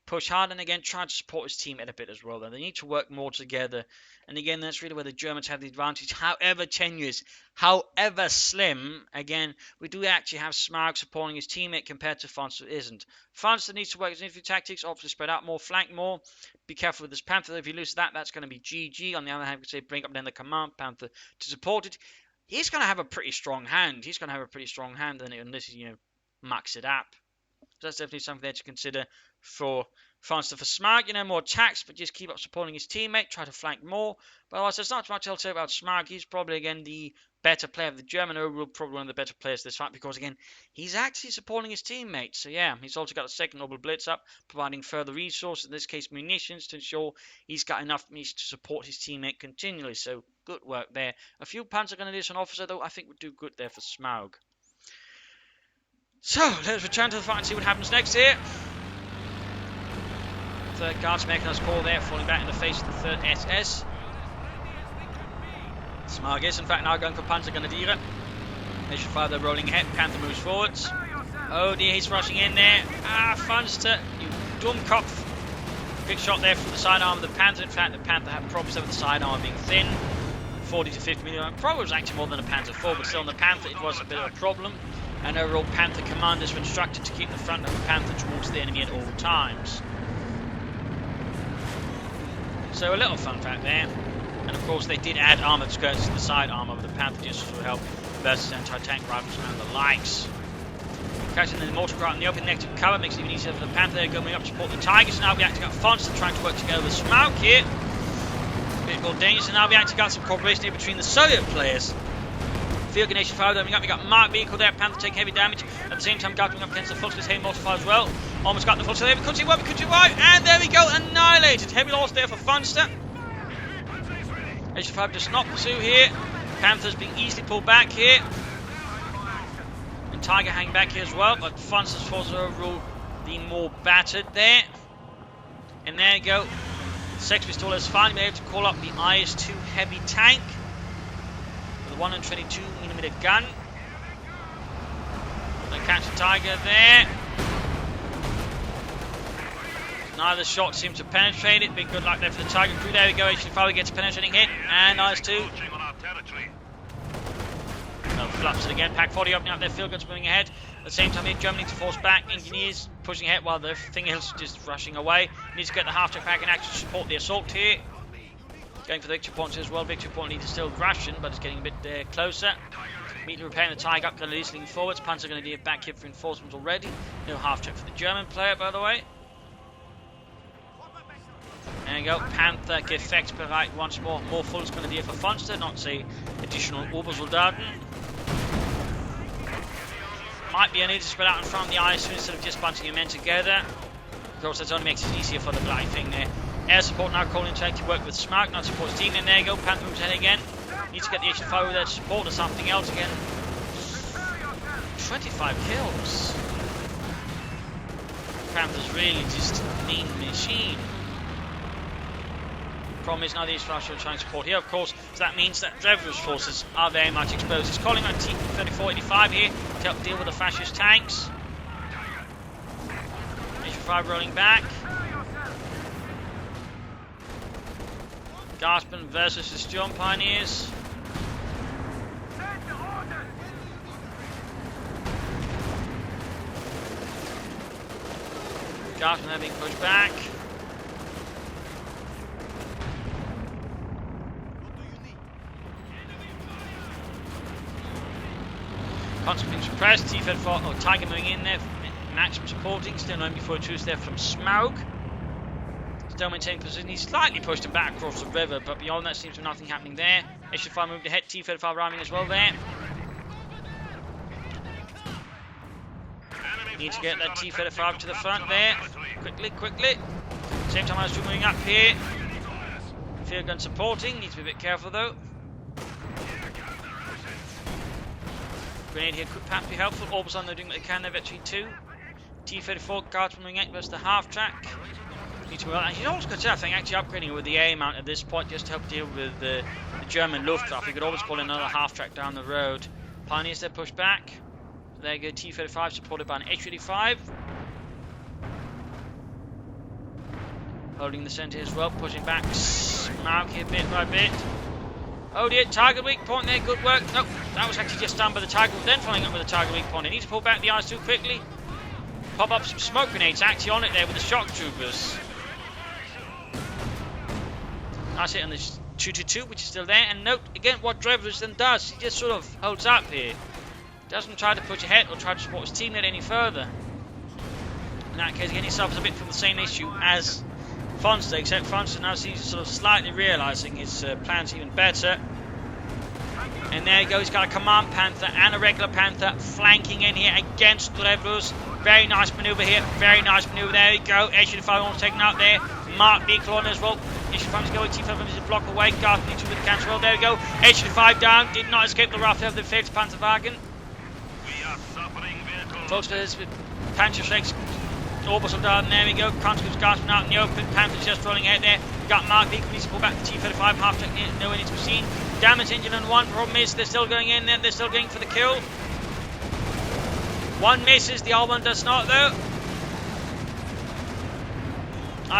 push hard, and again, try to support his teammate a bit as well. Though they need to work more together. And again, that's really where the Germans have the advantage. However tenuous, however slim, again, we do actually have Smaug supporting his teammate compared to Vonster isn't. Vonster needs to work his infantry tactics, obviously spread out more, flank more. Be careful with this Panther. If you lose that, that's going to be GG. On the other hand, we could say bring up then the command Panther to support it. He's going to have a pretty strong hand. Unless he, mucks it up. So that's definitely something there to consider for Vonster. For Smaug, more attacks, but just keep up supporting his teammate, try to flank more. But otherwise, there's not much else to say about Smaug. He's probably, again, the better player of the German overall, probably one of the better players this fight, because, again, he's actually supporting his teammate. So, yeah, he's also got the second orbital blitz up, providing further resources, in this case, munitions, to ensure he's got enough munitions to support his teammate continually. So, good work there. A few Panzer Grenadiers on officer, though, I think would do good there for Smaug. So, let's return to the fight and see what happens next here. Third Guards making us call there, falling back in the face of the 3rd SS. Smaug is, in fact, now going for Panzer Grenadier. H5, they're rolling ahead. Panther moves forwards. Oh dear, he's rushing in there. Vonster, you Dummkopf. Quick shot there from the sidearm of the Panther. In fact, the Panther had problems with the sidearm being thin. 40 to 50 million. Probably was actually more than a Panther 4, but still on the Panther it was a bit of a problem. And overall, Panther commanders were instructed to keep the front of the Panther towards the enemy at all times. So a little fun fact there. And of Of course, they did add armoured skirts to the side armour with the Panther just to help versus anti-tank rifles and the likes. Catching the mortar craft in the open negative cover makes it even easier for the Panther. They're going up to support the Tigers. Now we actually got Vonster trying to work together with Smaug here. A bit more dangerous, and now we actually got some cooperation here between the Soviet players. Field gun Nation 5 coming up. We got Mark vehicle there. Panther taking heavy damage. At the same time, Guard coming up against the Volster's heavy mortar fire as well. Almost got the Volster there. We could see why. And there we go. Annihilated. Heavy loss there for Vonster. Nation 5 does not pursue here. Panther's being easily pulled back here. And Tiger hang back here as well. But Vonster's forces are overall being more battered there. And there you go. Sexpistole has finally been able to call up the IS-2 heavy tank. The 122mm gun. They catch the Tiger there. Neither shot seems to penetrate it. Big good luck there for the Tiger crew. There we go. Actually, finally gets a penetrating hit. And IS-2. No, flaps it again. Pack 40 opening up their field guns, moving ahead. At the same time, here, Germany to force back. Engineers pushing ahead while the thing is just rushing away. Needs to get the half-track pack in action to support the assault here. Going for the victory point as well. Victory point needs to still Russian, but it's getting a bit closer. Immediately repairing the Tiger up, kind of leaning forwards. Panzer going to be back here for reinforcements already. No half-track for the German player, by the way. There you go. Panther gefechtsbereit once more. More full is going to be here for Vonster, not say additional Obersoldaten. Might be a need to spread out in front of the IS-2 instead of just bunching your men together. Of course, that only makes it easier for the bloody thing there. Air support now calling to actually work with Smaug, not support his team. And there you go, Panther moves ahead again. Needs to get the HF over there to support or something else again. 25 kills. Panther's really just a mean machine. Problem is now the HF are trying to support here, of course, so that means that Drevrus forces are very much exposed. He's calling on T-3485 here to help deal with the fascist tanks. HF rolling back. Garsman versus the Storm Pioneers. Garsman now being pushed back. Constantly being suppressed. T-34, Tiger moving in there. Maximum supporting. Still knowing before a truce there from Smaug. Still maintaining position. He's slightly pushed him back across the river, but beyond that seems to be nothing happening there. HF5 moved ahead. T-35 rhyming as well there. Need to get that T-35 to the front there. Quickly. Same time IS-2 moving up here. Field gun supporting. Needs to be a bit careful though. Grenade here could perhaps be helpful. Orbison, they're doing what they can there. Veteran 2. T-34 guards moving out versus the half track. Need to and you always consider, I think, actually upgrading it with the A mount at this point just to help deal with the German Luftwaffe. You could always pull another half track down the road. Pioneers there push back. There you go, T-35 supported by an H-35. Holding the centre as well, pushing back. Smaug here bit by bit. Oh dear, target weak point there, good work. Nope, that was actually just done by the Tiger, then following up with the target weak point. They need to pull back the IS-2 quickly. Pop up some smoke grenades actually on it there with the shock troopers. Nice hit on the 222, which is still there. And note again what Drevrus then does. He just sort of holds up here. Doesn't try to push ahead or try to support his teammate any further. In that case, again, he suffers a bit from the same issue as Vonster, except Vonster now seems sort of slightly realising his plans even better. And there he goes, he's got a Command Panther and a regular Panther flanking in here against Drevrus. Very nice manoeuvre here, very nice manoeuvre. There you go, H-35 almost taken out there. Mark vehicle on as well. H-35 is going, T-5 is a block away. Guard into with the cancel roll. There we go, H-35 down, did not escape the wrath of the 5th Panzerwagen. Close to his Panzerschrecks. Obersoldaten, there we go. Conscripts gasping out in the open. Panther's just rolling out there. We've got Mark vehicle, needs to pull back the T-35. Half track, nowhere needs to be seen. Damage engine on one. Problem is, they're still going in there. They're still going for the kill. One misses, the other one does not though.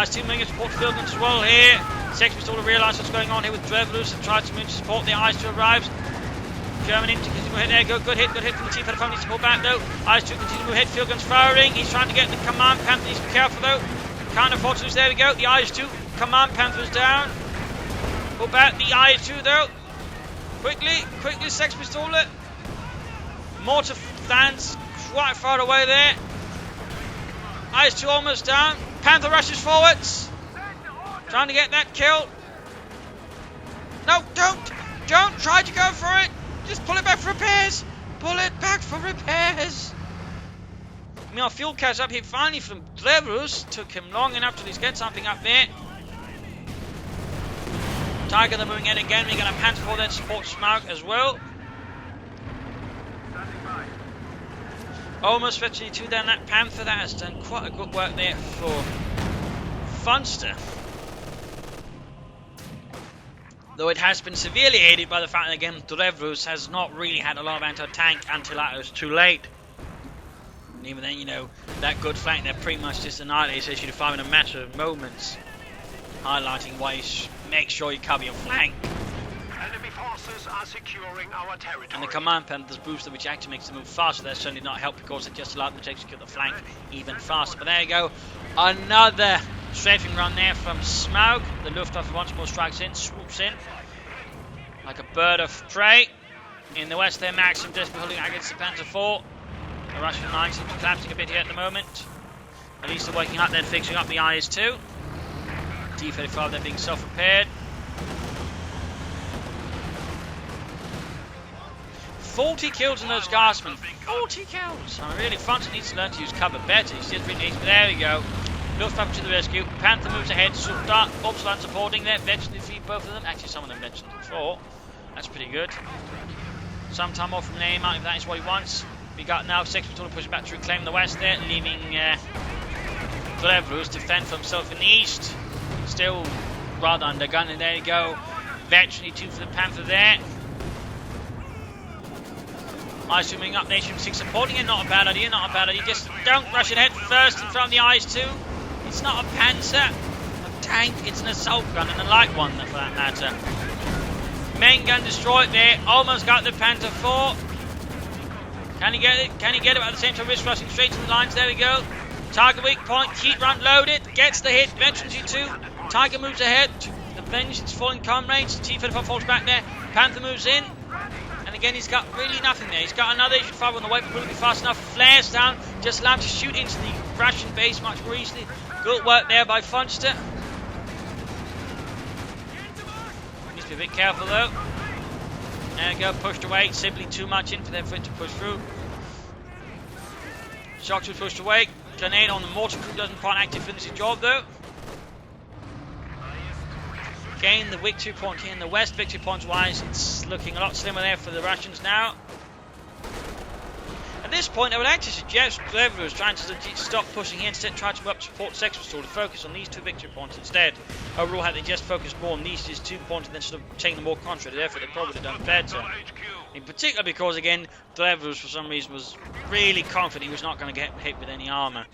IS-2 moving to support field guns as well here. Sexpistole realise what's going on here with Drevrus and tries to move to support. The IS-2 arrives. German into continue ahead there. Good hit from the T-35. Needs to pull back though. IS-2 continue to move ahead. Field guns firing. He's trying to get the Command Panther. Needs to be careful though. Can't afford to lose. There we go. The IS-2 Command Panther's down. Up out the IS-2 though. Quickly, Sexpistole. Mortar stands quite far away there. IS-2 almost down. Panther rushes forwards. Trying to get that kill. No, don't try to go for it. Just pull it back for repairs. Pull it back for repairs. I mean, our fuel catch up here finally from Drevrus. Took him long enough to at least get something up there. Tiger, they're moving in again. We're going to Panther for that support Smaug as well. Almost 52 down that Panther. That has done quite a good work there for Vonster. Though it has been severely aided by the fact that, again, Drevrus has not really had a lot of anti-tank until it was too late. And even then, you know, that good flank there pretty much just annihilates HQ5 in a matter of moments. Highlighting why you make sure you cover your flank. Enemy forces are securing our territory. And the command Panther's booster, which actually makes them move faster, that's certainly not help because it just allowed them to execute the flank even faster. But there you go. Another strafing run there from Smaug. The Luftwaffe once more strikes in, swoops in like a bird of prey. In the west there, Maxim desperately holding against the Panther 4. The Russian line seems to be collapsing a bit here at the moment. At least they're waking up, then fixing up the IS-2. T-35 they're being self-repaired. 40 kills in those guardsmen. 40 kills! I mean, really, Vonster needs to learn to use cover better. He's just really easy. There we go. Luftwaffe to the rescue. Panther moves ahead. Start Upsland supporting there. Eventually defeat both of them. Actually, some of them mentioned before. That's pretty good. Some time off from Neymar, if that is what he wants. We got now Sexpistole pushing back to reclaim the west there, leaving Drevrus to fend for himself in the east. Still rather undergunned, and there you go. Eventually 2 for the Panther there. IS-2 up, Nation 6 supporting it. Not a bad idea, not a bad idea. Just don't rush it head first in front of the IS-2. It's not a Panzer, a tank, it's an assault gun, and a light one for that matter. Main gun destroyed there. Almost got the Panther 4. Can he get it? Can he get it? At the same time, risk rushing straight to the lines. There we go. Target weak point. Heat run loaded. Gets the hit. Veterans U2. Tiger moves ahead. Avenge its falling comrades. T-35 falls back there. Panther moves in. And again, he's got really nothing there. He's got another HQ5 on the way, but will it be fast enough? Flares down. Just allowed to shoot into the Russian base much more easily. Good work there by Vonster. Needs to be a bit careful though. There we go, pushed away, simply too much in for them for it to push through. Shock to pushed away. Grenade on the mortar crew doesn't quite actively finish the job though. Gain the victory point here in the west. Victory points wise, it's looking a lot slimmer there for the Russians now. At this point, I would actually suggest Drevrus trying to stop pushing here, instead try to support Sexpistole to focus on these 2 victory points instead. Overall, had they just focused more on these 2 points and then sort of taken the more concentrated effort, they probably would have done better. In particular because, again, Drevrus for some reason was really confident he was not going to get hit with any armour.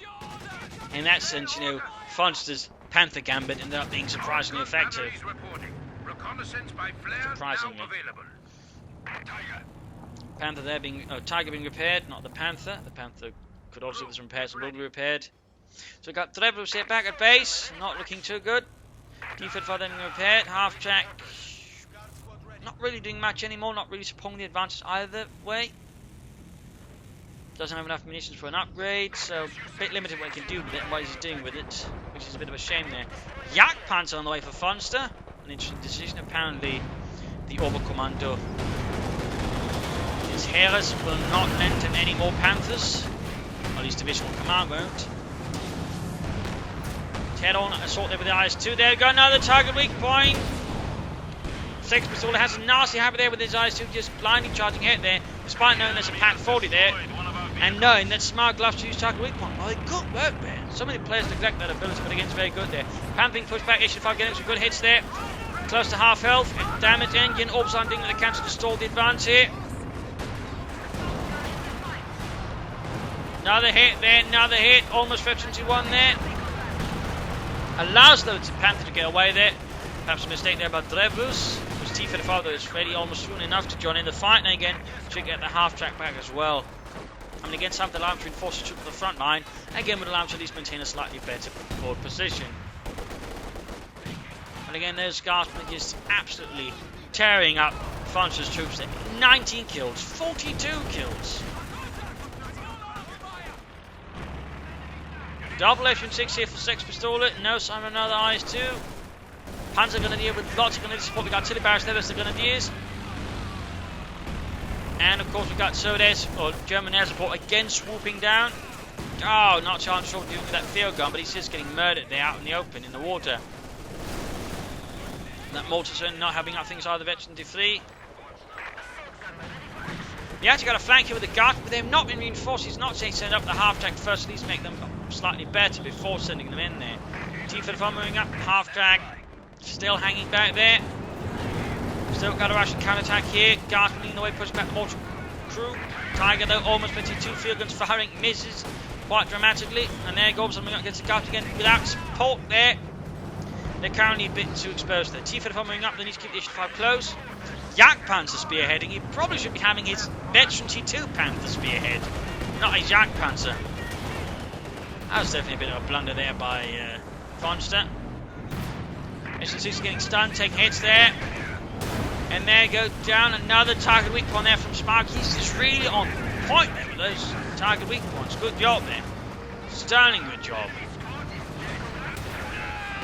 In that sense, you know, Vonster's Panther Gambit ended up being surprisingly effective. Surprisingly. Panther there being, Tiger being repaired, not the Panther. The Panther could also have some repairs and will be repaired. So we got Drevrus here back at base, not looking too good. D-35 then being repaired, half track. Not really doing much anymore, not really supporting the advances either way. Doesn't have enough munitions for an upgrade, so a bit limited what he can do with it and what he's doing with it, which is a bit of a shame there. Jagdpanzer on the way for Vonster. An interesting decision, apparently the Oberkommando his Heeres will not lend him any more Panthers. At least divisional command won't. Head on, assault there with the IS-2. There we go, another target weak point. Sexpistole has a nasty habit there with his IS-2 just blindly charging ahead there, despite knowing there's a Pat 40 there, and knowing that Smaug loves to use target weak point. Well, good work there. So many players neglect that ability, but again, it's very good there. Panther pushed back, HQ5 getting some good hits there. Close to half health. Damage engine, Orbs on doing with the cancer to stall the advance here. Another hit there, another hit. Almost 521 there. Allows though the Panther to get away there. Perhaps a mistake there by Drevrus. It was T-35 though, it's really almost soon enough to join in the fight. And again, should get the half track back as well. I mean, again, something allowed to reinforce the troop to the front line. Again, would allow him to at least maintain a slightly better forward position. And again, there's Guardsmen just absolutely tearing up Vonster's troops there. 19 kills, 42 kills. Double F6 here for Sexpistole. No sign of another IS-2. Panzer Grenadier with lots of grenadier support. We've got artillery barracks there, there's the Grenadiers. And of course we've got Sodes, or German air support, again swooping down. Oh, not sure I'm sure what to do with that field gun, but he's just getting murdered there out in the open, in the water. And that mortar certainly not helping out things either, Veteran D3. You actually got a flank here with the guard, but they've not been reinforced. He's not saying send up the half-track first, at least make them slightly better before sending them in there. T-34 moving up, half-track, still hanging back there. Still got a Russian counter-attack here. Guardsmen leading the way, pushing back the mortar crew. Tiger though, almost 22 field guns firing, misses quite dramatically. And there goes something up against the guard again without support there. They're currently a bit too exposed there. T-34 moving up, they need to keep the issue 5 close. Jagdpanzer spearheading. He probably should be having his veteran T2 Panther spearhead, not a Jagdpanzer. That was definitely a bit of a blunder there by Vonster. S6 is getting stunned, taking hits there. And there you go, down another target weak point there from Smaug. He's just really on point there with those target weak points. Good job there. Sterling good job.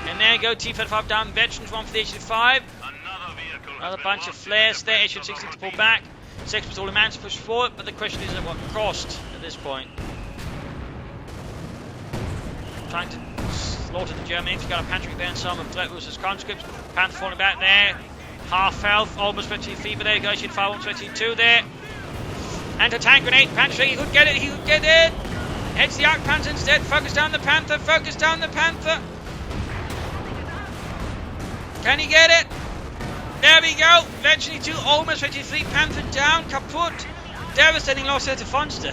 And there you go, T-35 down, veterans, one for the HU5. Another bunch of flares there, HU16 to pull back. Sexpistole managed to push forward, but the question is at what cost at this point. Trying to slaughter the Germans. He's got a Patrick there and some of Drevrus' conscripts. Panther falling back there. Half health, almost 20 fever there. Goes in 522 there. Anti-tank grenade, Panther, he could get it, he could get it. Heads the Jagdpanzer instead. Focus down the Panther, focus down the Panther. Can he get it? There we go. Eventually 2, almost 23. Panther down, kaput. Devastating loss there to Vonster.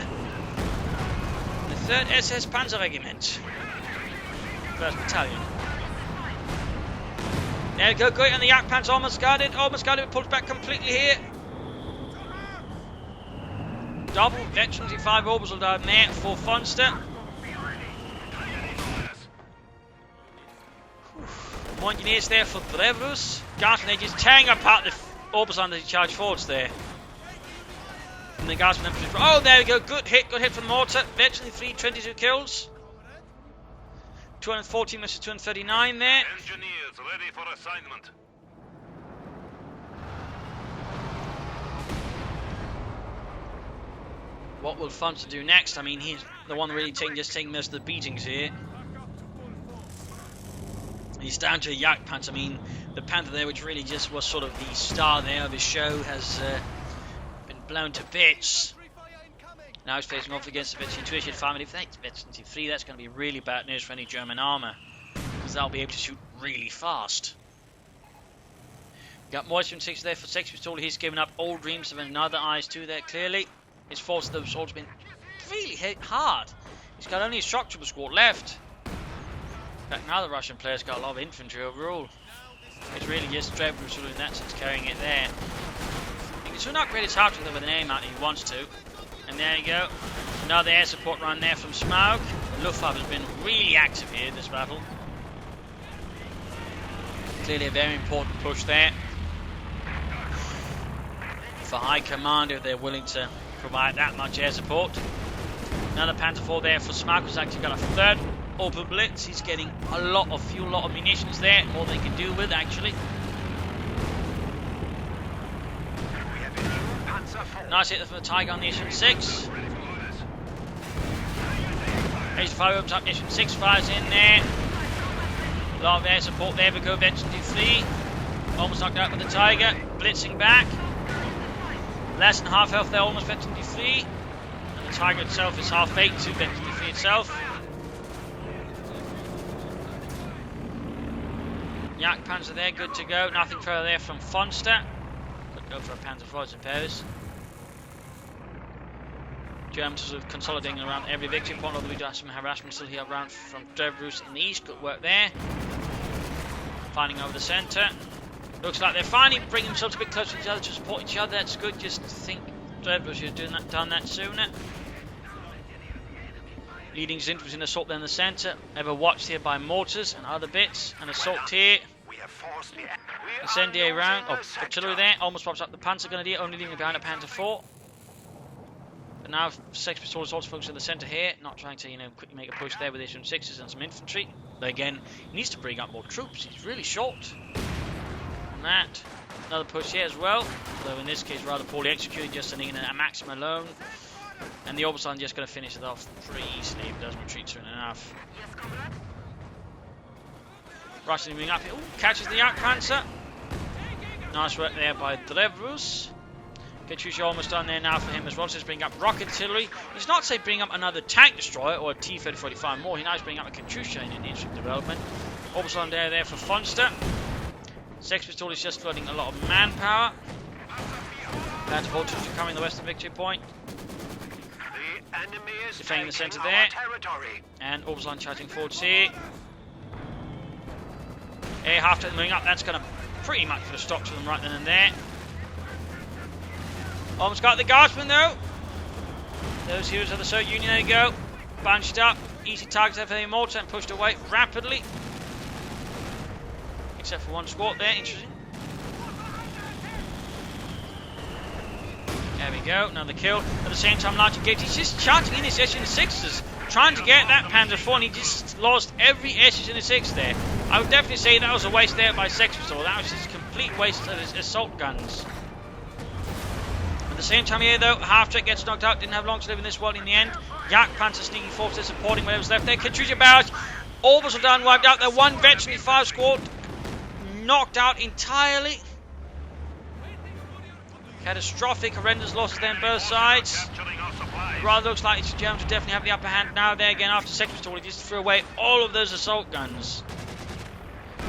The 3rd SS Panzer Regiment. 1st Battalion. There we go, great, and the Jagdpanzer almost got it, but pulled back completely here. Double veterans in 5 orbital down there for Vonster. More engineers there for Drevrus. Guardsmen, they're just tearing apart the orbitals under the charge forwards there. And the Guardsmen, oh, there we go, good hit from the mortar. Veteran 3, 22 kills. 214 versus 239 there. Engineers ready for assignment. What will Vonster do next? I mean, he's the one really taking most of the beatings here. He's down to a Jagdpanzer. I mean, the Panther there, which really just was sort of the star there of his show, has been blown to bits. Now he's facing off against the Veteran 2 HU5, and if that's Veteran 3, that's going to be really bad news for any German armour, because they'll be able to shoot really fast. Got Moisture 6 there for Sexpistole. He's given up all dreams of another IS-2 there, clearly. His force of those swords has been really hit hard. He's got only a structural squad left. In fact, now the Russian player's got a lot of infantry overall. It's really just Drevrus in that sense carrying it there. He can soon upgrade his Hartwig with an aim out if he wants to. And there you go. Another air support run there from Smaug. Luftwaffe has been really active here in this battle. Clearly a very important push there for High Command if they're willing to provide that much air support. Another Panther 4 there for Smaug, who's actually got a 3rd Opel Blitz. He's getting a lot of fuel, a lot of munitions there, more than he can do with actually. Nice hit from the Tiger on the Issue 6. H5 opens up, Issue 6 fires in there. A lot of air support there, but go Veteran D3. Almost knocked out with the Tiger, blitzing back. Less than half health there, almost Veteran D3. And the Tiger itself is half baked to Veteran D3 itself. Jagdpanzer there, good to go. Nothing further there from Vonster. Could go for a Panzer IV in Paris. Germans sort of consolidating around every victory point, although we do have some harassment still here around from Drevrus in the east. Good work there. Finding over the centre. Looks like they're finally bringing themselves a bit closer to each other to support each other. That's good. Just think Drevrus should have done that sooner. Leading Zint was in assault there in the centre. Ever watched here by mortars and other bits. And assault here. reinforce the... Incendiary round, artillery there, almost pops up the Panzer Grenadier, only leaving behind a Panzer 4. But now Sexpistole is also focused on the centre here, not trying to, quickly make a push there with his 6s and some infantry. But again, he needs to bring up more troops, he's really short on that. Another push here as well, although in this case rather poorly executed, just sending in a Maxim alone. And the Oberstein just going to finish it off pretty easily if it doesn't retreat soon enough. Russian moving up here, catches the Jagdpanzer. Nice work there by Drevrus. Katyusha almost done there now for him as well. So he's bringing up rocket artillery. He's not say bring up another tank destroyer or a T-3045 more. He now is bringing up a Katyusha in an interesting development. Oberstein there for Vonster. Sexpistole is just flooding a lot of manpower. That's Voltage coming the western victory point. The enemy is defending the centre taking there. our territory. And Oberstein charging forwards here. Air half moving up. That's going to pretty much put a stop to them right then and there. Almost got the Guardsmen though. Those heroes of the Soviet Union, there you go. Bunched up. Easy targets there for the mortar and pushed away rapidly. Except for one squad there, interesting. There we go, another kill. At the same time, Large Gate, he's just charging in his SS6s, trying to get that Panzer IV, and he just lost every SS6 there. I would definitely say that was a waste there by Sexpistole. That was just a complete waste of his assault guns. At the same time here, though, Half-Trek gets knocked out, didn't have long to live in this world in the end. Jagdpanzer sneaking forward, they're supporting whatever's left there. Katyusha barrage, almost done, wiped out. Their one veteran 5 squad knocked out entirely. Catastrophic, horrendous losses there on both sides. Rather looks like the Germans will definitely have the upper hand now. There again, after Sexpistole, he just threw away all of those assault guns.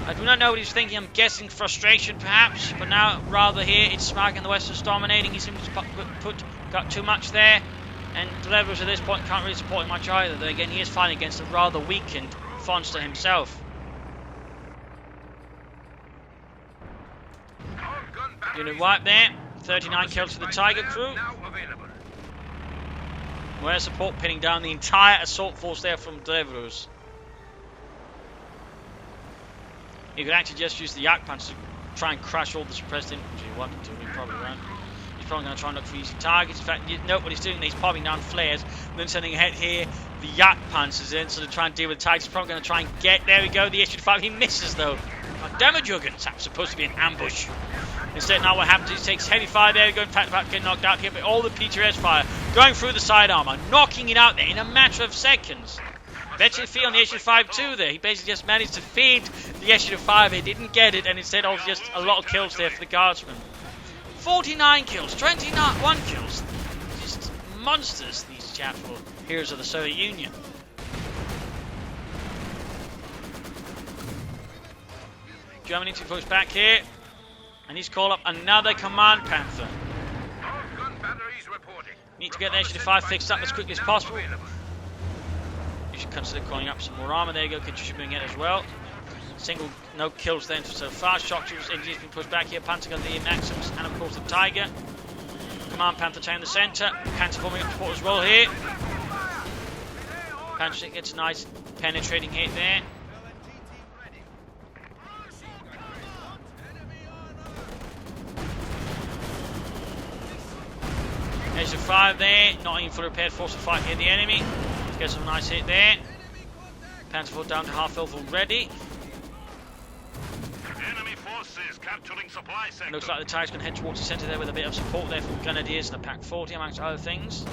I do not know what he's thinking. I'm guessing frustration, perhaps. But now, rather here, it's Smaug and the West is dominating. He seems to got too much there. And Drevrus at this point can't really support him much either. Though again, he is fighting against a rather weakened Vonster himself. Unit wipe there. 39 kills for the Tiger crew. Where support pinning down the entire assault force there from Drevrus. He could actually just use the Jagdpanzer to try and crash all the suppressed infantry. He wanted to, he probably won't. He's probably going to try and look for easy targets. In fact, you note what he's doing. He's popping down flares, and then sending ahead here the Jagdpanzers in, so to try and deal with the targets. He's probably going to try and get, there we go, the Su-5. He misses though. God damn it, Jürgen. It's supposed to be an ambush. Instead, now what happens is he takes heavy fire there, going about to get knocked out here, but all the PTRS fire going through the side armor, knocking it out there in a matter of seconds. Veteran feed on the Su-5 too there. He basically just managed to feed the Su-5. He didn't get it, and instead of just a lot of kills there for the Guardsmen. 49 kills, 21 kills. Just monsters, these chaps were heroes of the Soviet Union. Germany to push back here. And he's called up another Command Panther. Need to get the Su-5 fixed up as quickly as possible. You should consider calling up some more armor. There you go, Katyusha doing it as well. Single, no kills then so far. Shock troops, engineers being pushed back here. Panzer gun, the Maxims, and of course the Tiger. Command Panther taking the centre. Panther forming up support as well here. Panther gets a nice penetrating hit there. Su-5 there, not even fully prepared, forced to fight here the enemy. Gets a nice hit there. Panzer down to half health already. Enemy forces capturing supply sector. Looks like the Tiger's going to head towards the centre there with a bit of support there from Grenadiers and a Pack 40 amongst other things.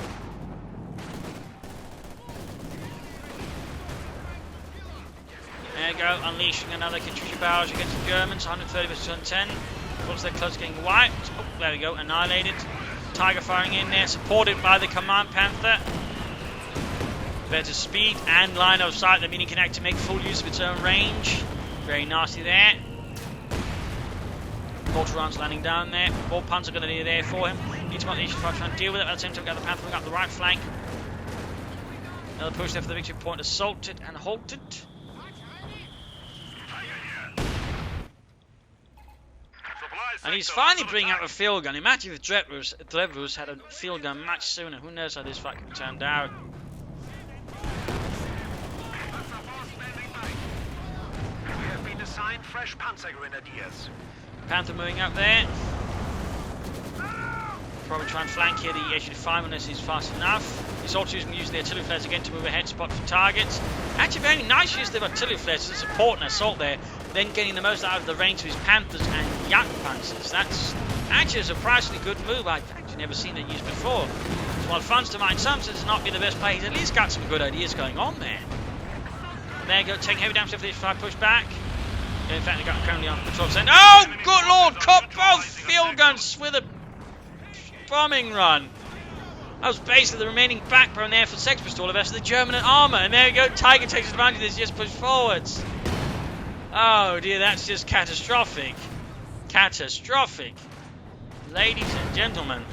There you go, unleashing another Katyusha barrage against the Germans, 130 versus 110. Looks like close getting wiped. Oh, there we go, annihilated. Tiger firing in there, supported by the Command Panther. Better speed and line of sight. The Mini can act to make full use of its own range. Very nasty there. Mortar rounds landing down there. More Panzer going to be there for him. Needs to want the Su-5 trying to deal with it. At the same time, got the Panther up the right flank. Another push there for the victory point. Assaulted and halted. And he's finally bringing out a field gun. Imagine if Drevrus had a field gun much sooner. Who knows how this fight could have turned out. Assign fresh Panzer Grenadiers. Panther moving up there. Probably try and flank here the HU5 unless he's fast enough. He's also using the artillery flares again to move ahead, spot for targets. Actually, very nice use of the artillery flares to support an assault there, then getting the most out of the range of his Panthers and Jagdpanzers. That's actually a surprisingly good move. I've actually never seen it used before. So while Vonster might in some sense not be the best player, he's at least got some good ideas going on there. And there you go, taking heavy damage for the HU5 push back. In fact, they got currently on patrol saying, oh, good lord, caught both field guns with a bombing run. That was basically the remaining backbone there for Sexpistole versus the German armour. And there you go, Tiger takes advantage of this, just push forwards. Oh dear, that's just catastrophic. Catastrophic. Ladies and gentlemen.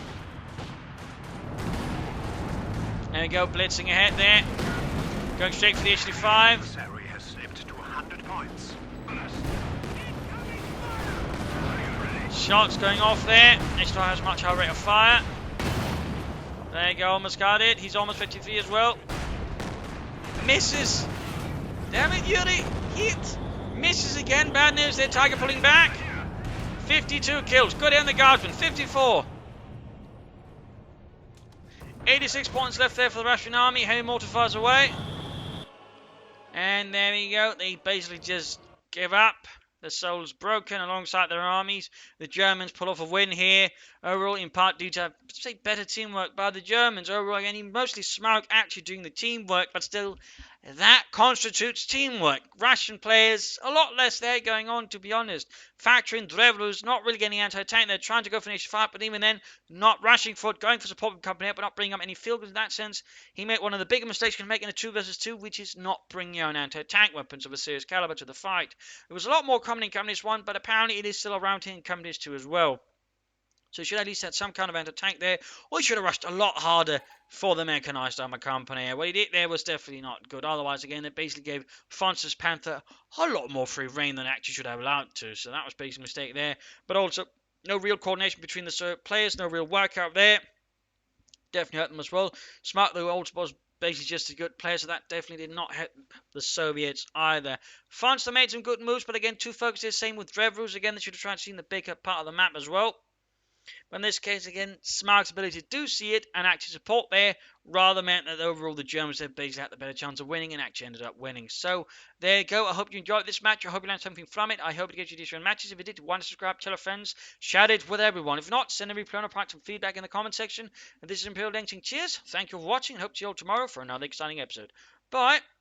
There we go, blitzing ahead there. Going straight for the HU5. Adversary has slipped to 100 points. Shots going off there. HU5 has much higher rate of fire. There you go, almost got it. He's almost 53 as well. Misses. Damn it, Yuri. Hit. Misses again. Bad news there. Tiger pulling back. 52 kills. Good on the Guardsman. 54. 86 points left there for the Russian army. Heavy mortar fires away. And there we go. They basically just give up. The soul's broken alongside their armies. The Germans pull off a win here. Overall, in part due to, say, better teamwork by the Germans. Overall, again, mostly Smaug actually doing the teamwork, but still, that constitutes teamwork. Russian players, a lot less there going on, to be honest. Factoring Drevrus, not really getting anti-tank. They're trying to go for an HU5, but even then, not rushing for it, going for support from company, but not bringing up any field guns in that sense. He made one of the bigger mistakes he can make in a 2 versus 2, which is not bringing your own anti-tank weapons of a serious caliber to the fight. It was a lot more common in Companies 1, but apparently it is still around here in Companies 2 as well. So he should at least have some kind of anti-tank there, or he should have rushed a lot harder for the Mechanized Armor Company. What he did there was definitely not good. Otherwise, again, it basically gave Vonster's Panther a lot more free reign than it actually should have allowed to. So that was basically a mistake there. But also, no real coordination between the players, no real workout there. Definitely hurt them as well. Smart, though, also was basically just a good player, so that definitely did not help the Soviets either. Vonster made some good moves, but again, too focused here. Same with Drevrus. Again, they should have tried to see the bigger part of the map as well. But in this case, again, Smaug's ability to do see it and actually support there rather meant that overall the Germans had basically had the better chance of winning and actually ended up winning. So there you go. I hope you enjoyed this match. I hope you learned something from it. I hope it gives you different matches. If you did, want to subscribe, tell your friends, share it with everyone. If not, send a replay or some feedback in the comment section. And this is Imperial Dancing. Cheers. Thank you for watching and hope to see you all tomorrow for another exciting episode. Bye.